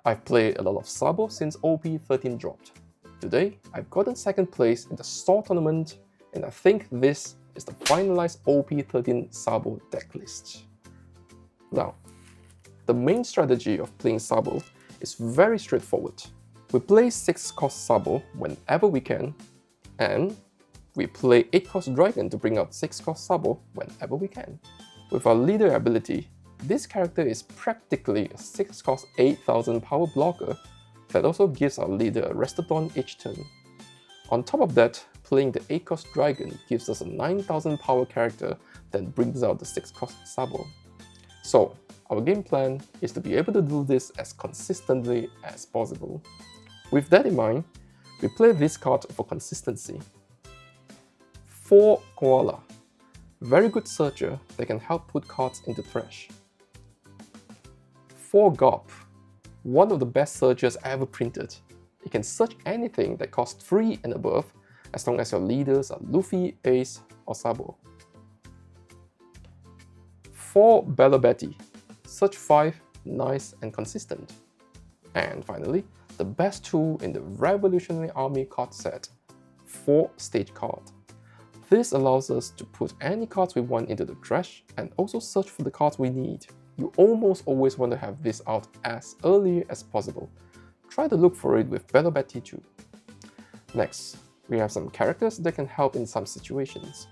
I've played a lot of Sabo since OP13 dropped. Today, I've gotten second place in the store tournament, and I think this is the finalized OP13 Sabo deck list. Now, the main strategy of playing Sabo is very straightforward. We play 6-cost Sabo whenever we can, and we play 8-cost Dragon to bring out 6-cost Sabo whenever we can. With our leader ability, this character is practically a 6-cost 8000 power blocker that also gives our leader a Restodon each turn. On top of that, playing the 8-cost Dragon gives us a 9000 power character that brings out the 6-cost Sabo. So, our game plan is to be able to do this as consistently as possible. With that in mind, we play this card for consistency. 4 Koala. Very good searcher that can help put cards into trash. 4 Garp. One of the best searchers ever printed. It can search anything that costs 3 and above, as long as your leaders are Luffy, Ace, or Sabo. 4 Bella Betty. Search 5, nice and consistent. And finally, the best tool in the Revolutionary Army card set, 4 Stage Card. This allows us to put any cards we want into the trash and also search for the cards we need. You almost always want to have this out as early as possible. Try to look for it with Bella Betty too. Next, we have some characters that can help in some situations.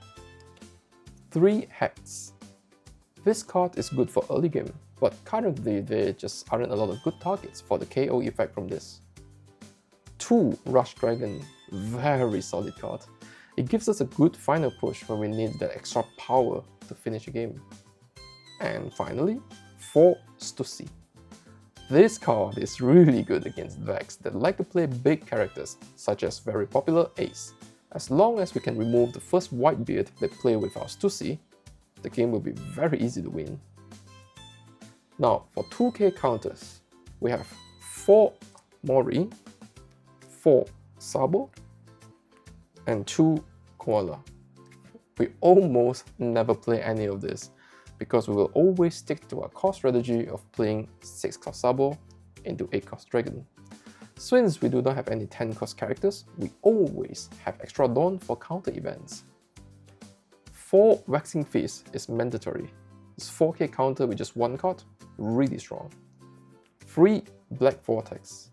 3 Hex. This card is good for early game, but currently there just aren't a lot of good targets for the KO effect from this. 2 Rush Dragon. Very solid card. It gives us a good final push when we need that extra power to finish a game. And finally, 4 Stussy. This card is really good against decks that like to play big characters, such as very popular Ace. As long as we can remove the first Whitebeard they play with our Stussy, the game will be very easy to win. Now, for 2k counters, we have 4 Mori, 4 Sabo, and 2 Koala. We almost never play any of this because we will always stick to our core strategy of playing 6-cost Sabo into 8-cost Dragon. Since we do not have any 10-cost characters, we always have extra Dawn for counter events. 4 Waxing Feast is mandatory. It's 4k counter with just 1 card, really strong. 3 Black Vortex.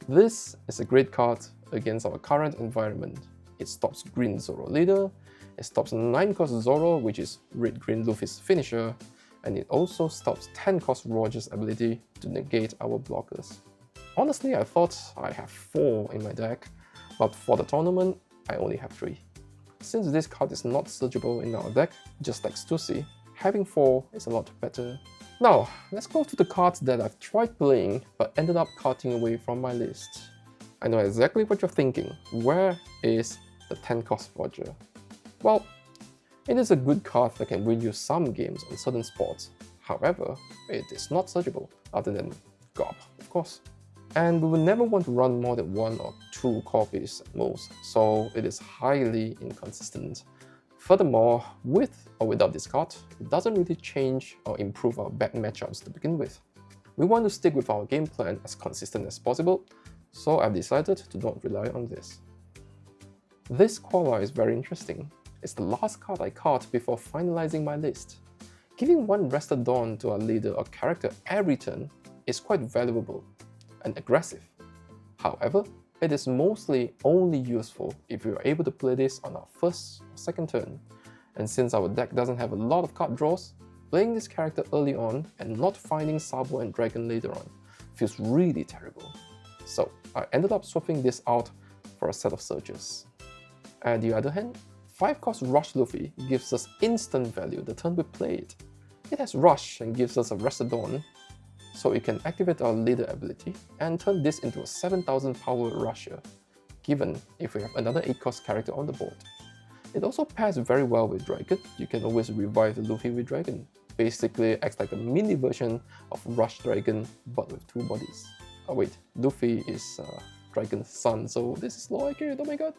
This is a great card against our current environment. It stops green Zoro leader, it stops 9-cost Zoro, which is red-green Luffy's finisher, and it also stops 10-cost Roger's ability to negate our blockers. Honestly, I thought I have 4 in my deck, but for the tournament, I only have 3. Since this card is not searchable in our deck, just like Stussy, having 4 is a lot better. Now, let's go to the cards that I've tried playing but ended up cutting away from my list. I know exactly what you're thinking. Where is the 10-cost Roger? Well, it is a good card that can win you some games on certain sports. However, it is not searchable, other than Garp, of course. And we will never want to run more than 1 or 2 copies at most, so it is highly inconsistent. Furthermore, with or without this card, it doesn't really change or improve our bad matchups to begin with. We want to stick with our game plan as consistent as possible, so I've decided to not rely on this. This Koala is very interesting. It's the last card I caught before finalizing my list. Giving 1 Rested Dawn to our leader or character every turn is quite valuable and aggressive. However, it is mostly only useful if we are able to play this on our first or second turn, and since our deck doesn't have a lot of card draws, playing this character early on and not finding Sabo and Dragon later on feels really terrible. So I ended up swapping this out for a set of searches. On the other hand, 5-cost Rush Luffy gives us instant value the turn we play it. It has Rush and gives us a Rested Dawn, so it can activate our leader ability and turn this into a 7000 power rusher, given if we have another 8-cost character on the board. It also pairs very well with Dragon. You can always revive the Luffy with Dragon. Basically acts like a mini version of Rush Dragon but with 2 bodies. Oh wait, Luffy is Dragon's son, so this is low accurate, oh my god.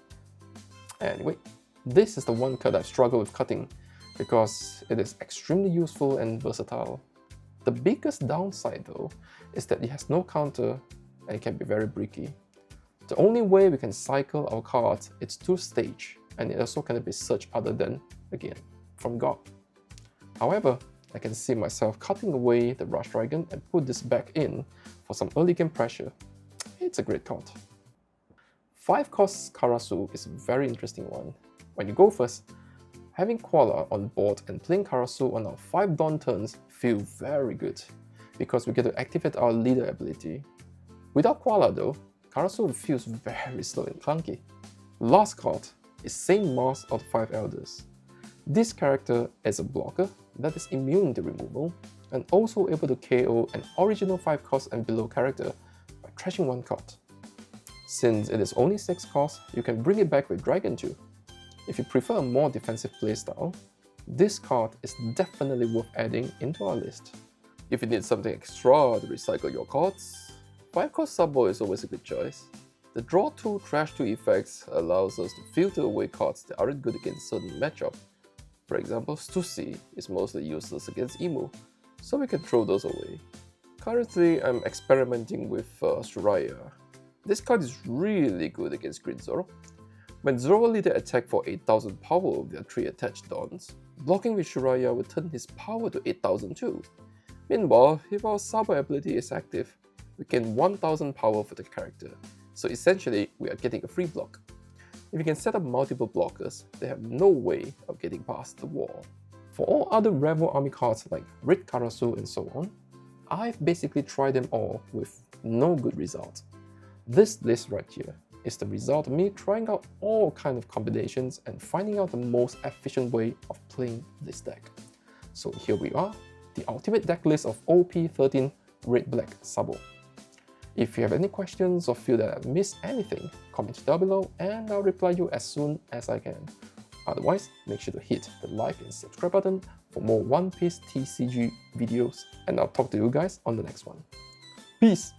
Anyway, this is the one card I've struggled with cutting because it is extremely useful and versatile. The biggest downside though is that it has no counter and it can be very bricky. The only way we can cycle our cards is through stage, and it also cannot be searched other than, again, from God. However, I can see myself cutting away the Rush Dragon and put this back in for some early game pressure. It's a great card. 5-cost Karasu is a very interesting one. When you go first, having Koala on board and playing Karasu on our 5 Dawn turns feel very good, because we get to activate our leader ability. Without Koala though, Karasu feels very slow and clunky. Last card is Saint Mars of the 5 Elders. This character is a blocker that is immune to removal, and also able to KO an original 5-cost and below character by trashing 1 card. Since it is only 6 costs, you can bring it back with Dragon too. If you prefer a more defensive playstyle, this card is definitely worth adding into our list. If you need something extra to recycle your cards, 5-cost Sabo is always a good choice. The Draw 2, Trash 2 effects allows us to filter away cards that aren't good against certain matchup. For example, Stussy is mostly useless against Emu, so we can throw those away. Currently, I'm experimenting with Shuraya. This card is really good against Green Zoro. When Zoro leader attack for 8000 power with their 3 attached Dawns, blocking with Shuraya will turn his power to 8000 too. Meanwhile, if our Sabo ability is active, we gain 1000 power for the character, so essentially we are getting a free block. If you can set up multiple blockers, they have no way of getting past the wall. For all other Rebel Army cards like Red Karasu and so on, I've basically tried them all with no good results. This list right here is the result of me trying out all kinds of combinations and finding out the most efficient way of playing this deck. So here we are, the ultimate deck list of OP13 Red-Black Sabo. If you have any questions or feel that I missed anything, comment down below and I'll reply you as soon as I can. Otherwise, make sure to hit the like and subscribe button for more One Piece TCG videos, and I'll talk to you guys on the next one. Peace!